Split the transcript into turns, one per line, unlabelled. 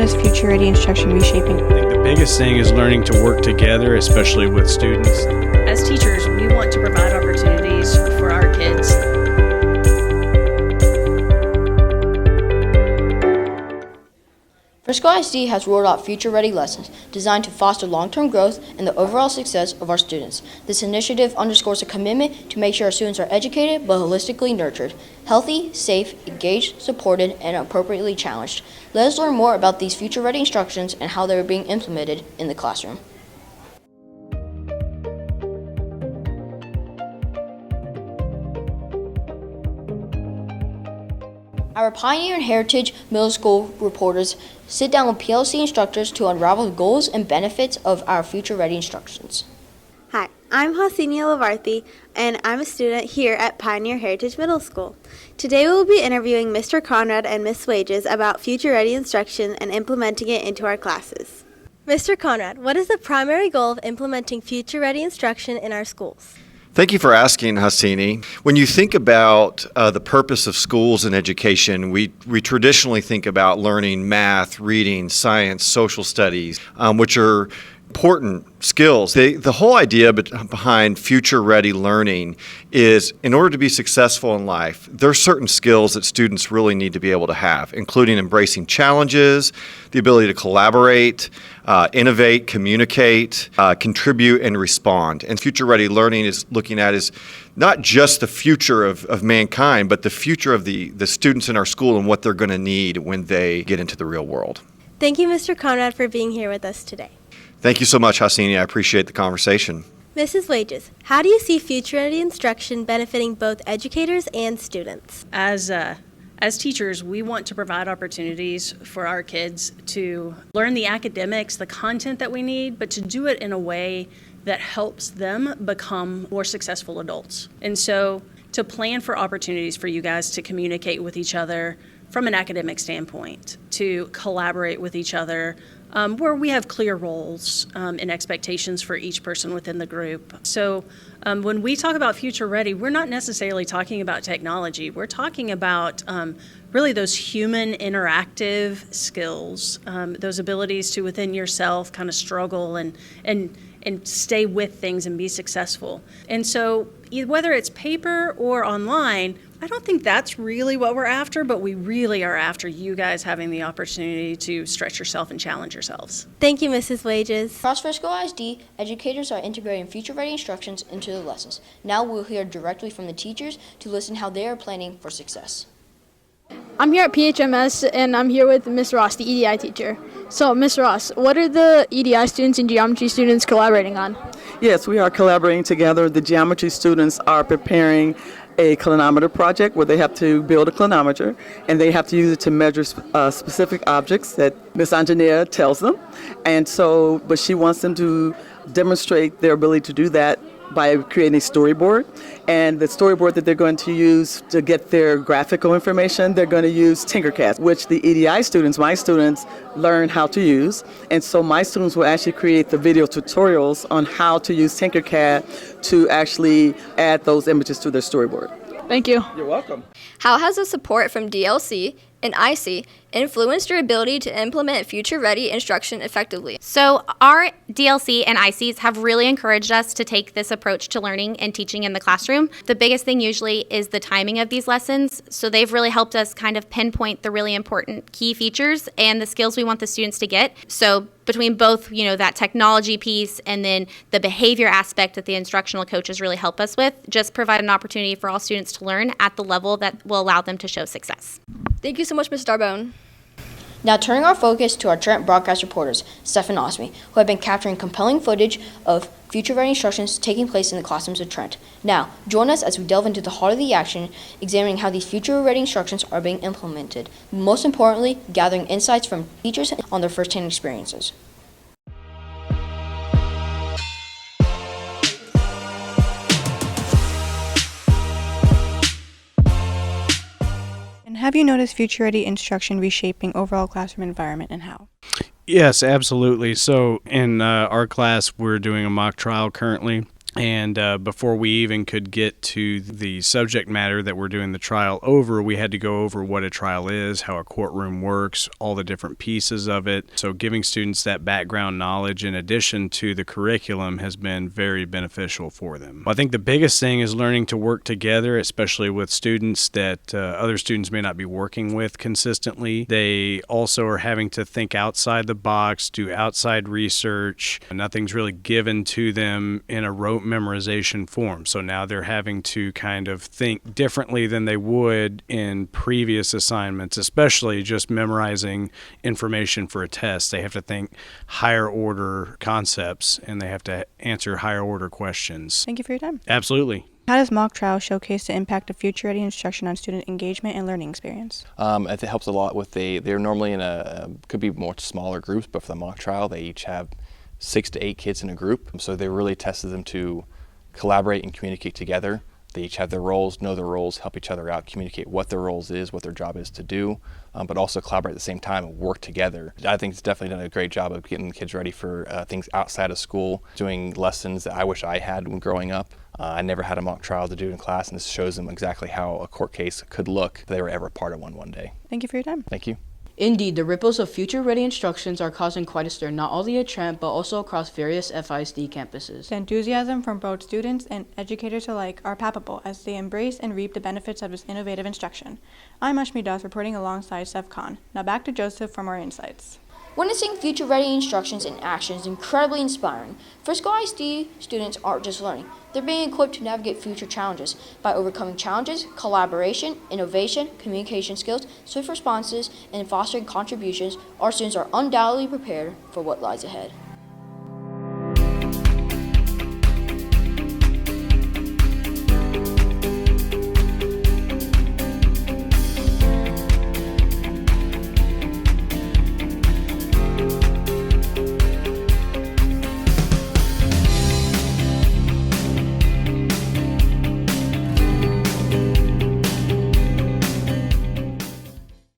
noticed future ready instruction reshaping?
I think the biggest thing is learning to work together, especially with students.
As teachers, we want to provide opportunities for our kids.
Frisco ISD has rolled out future-ready lessons designed to foster long-term growth and the overall success of our students. This initiative underscores a commitment to make sure our students are educated but holistically nurtured, healthy, safe, engaged, supported, and appropriately challenged. Let us learn more about these future-ready instructions and how they are being implemented in the classroom. Our Pioneer and Heritage Middle School reporters sit down with PLC instructors to unravel the goals and benefits of our future-ready instructions.
Hi, I'm Hasinia Lavarthi, and I'm a student here at Pioneer Heritage Middle School. Today we will be interviewing Mr. Conrad and Ms. Wages about future-ready instruction and implementing it into our classes.
Mr. Conrad, what is the primary goal of implementing future-ready instruction in our schools?
Thank you for asking, Hasini. When you think about the purpose of schools and education, we traditionally think about learning math, reading, science, social studies, which are important skills. The whole idea behind future-ready learning is, in order to be successful in life, there are certain skills that students really need to be able to have, including embracing challenges, the ability to collaborate, innovate, communicate, contribute, and respond. And future-ready learning is looking at is not just the future of mankind, but the future of the students in our school and what they're going to need when they get into the real world.
Thank you, Mr. Conrad, for being here with us today.
Thank you so much, Hasini. I appreciate the conversation.
Mrs. Wages, how do you see future-ready instruction benefiting both educators and students?
As teachers, we want to provide opportunities for our kids to learn the academics, the content that we need, but to do it in a way that helps them become more successful adults. And so to plan for opportunities for you guys to communicate with each other from an academic standpoint, to collaborate with each other, where we have clear roles and expectations for each person within the group. So when we talk about future ready, we're not necessarily talking about technology. We're talking about really those human interactive skills, those abilities to within yourself kind of struggle and stay with things and be successful. And so whether it's paper or online, I don't think that's really what we're after, but we really are after you guys having the opportunity to stretch yourself and challenge yourselves.
Thank you, Mrs. Wages.
Across Frisco ISD, educators are integrating future-ready instructions into the lessons. Now we'll hear directly from the teachers to listen how they are planning for success.
I'm here at PHMS, and I'm here with Ms. Ross, the EDI teacher. So, Ms. Ross, what are the EDI students and geometry students collaborating on?
Yes, we are collaborating together. The geometry students are preparing a clinometer project where they have to build a clinometer, and they have to use it to measure specific objects that Ms. Anjanea tells them. And so, but she wants them to demonstrate their ability to do that by creating a storyboard. And the storyboard that they're going to use to get their graphical information, they're going to use Tinkercad, which the EDI students, my students, learn how to use. And so my students will actually create the video tutorials on how to use Tinkercad to actually add those images to their storyboard.
Thank you.
You're welcome.
How has the support from DLC and IC influenced your ability to implement future-ready instruction effectively?
So our DLC and ICs have really encouraged us to take this approach to learning and teaching in the classroom. The biggest thing usually is the timing of these lessons. So they've really helped us kind of pinpoint the really important key features and the skills we want the students to get. So between both, that technology piece and then the behavior aspect that the instructional coaches really help us with, just provide an opportunity for all students to learn at the level that will allow them to show success.
Thank you so much, Ms. Darbone.
Now turning our focus to our Trent broadcast reporters, Steph and Osmi, who have been capturing compelling footage of future-ready instructions taking place in the classrooms of Trent. Now, join us as we delve into the heart of the action, examining how these future-ready instructions are being implemented. Most importantly, gathering insights from teachers on their first-hand experiences.
Have you noticed future-ready instruction reshaping overall classroom environment, and how?
Yes, absolutely. So in our class, we're doing a mock trial currently. And before we even could get to the subject matter that we're doing the trial over, we had to go over what a trial is, how a courtroom works, all the different pieces of it. So giving students that background knowledge in addition to the curriculum has been very beneficial for them. I think the biggest thing is learning to work together, especially with students that other students may not be working with consistently. They also are having to think outside the box, do outside research. Nothing's really given to them in a rote memorization form. So now they're having to kind of think differently than they would in previous assignments, especially just memorizing information for a test. They have to think higher order concepts and they have to answer higher order questions.
Thank you for your time.
Absolutely.
How does mock trial showcase the impact of future ready instruction on student engagement and learning experience?
It helps a lot with they're normally in could be more smaller groups, but for the mock trial, they each have 6 to 8 kids in a group. So they really tested them to collaborate and communicate together. They each have their roles, know their roles, help each other out, communicate what their roles is, what their job is to do, but also collaborate at the same time and work together. I think it's definitely done a great job of getting the kids ready for things outside of school, doing lessons that I wish I had when growing up. I never had a mock trial to do in class, and this shows them exactly how a court case could look if they were ever part of one day.
Thank you for your time.
Thank you.
Indeed, the ripples of future-ready instructions are causing quite a stir, not only at Trent, but also across various FISD campuses.
The enthusiasm from both students and educators alike are palpable as they embrace and reap the benefits of this innovative instruction. I'm Ashmi Das reporting alongside Seth Khan. Now back to Joseph for more insights.
Witnessing future-ready instructions in action is incredibly inspiring. Frisco ISD students aren't just learning. They're being equipped to navigate future challenges. By overcoming challenges, collaboration, innovation, communication skills, swift responses, and fostering contributions, our students are undoubtedly prepared for what lies ahead.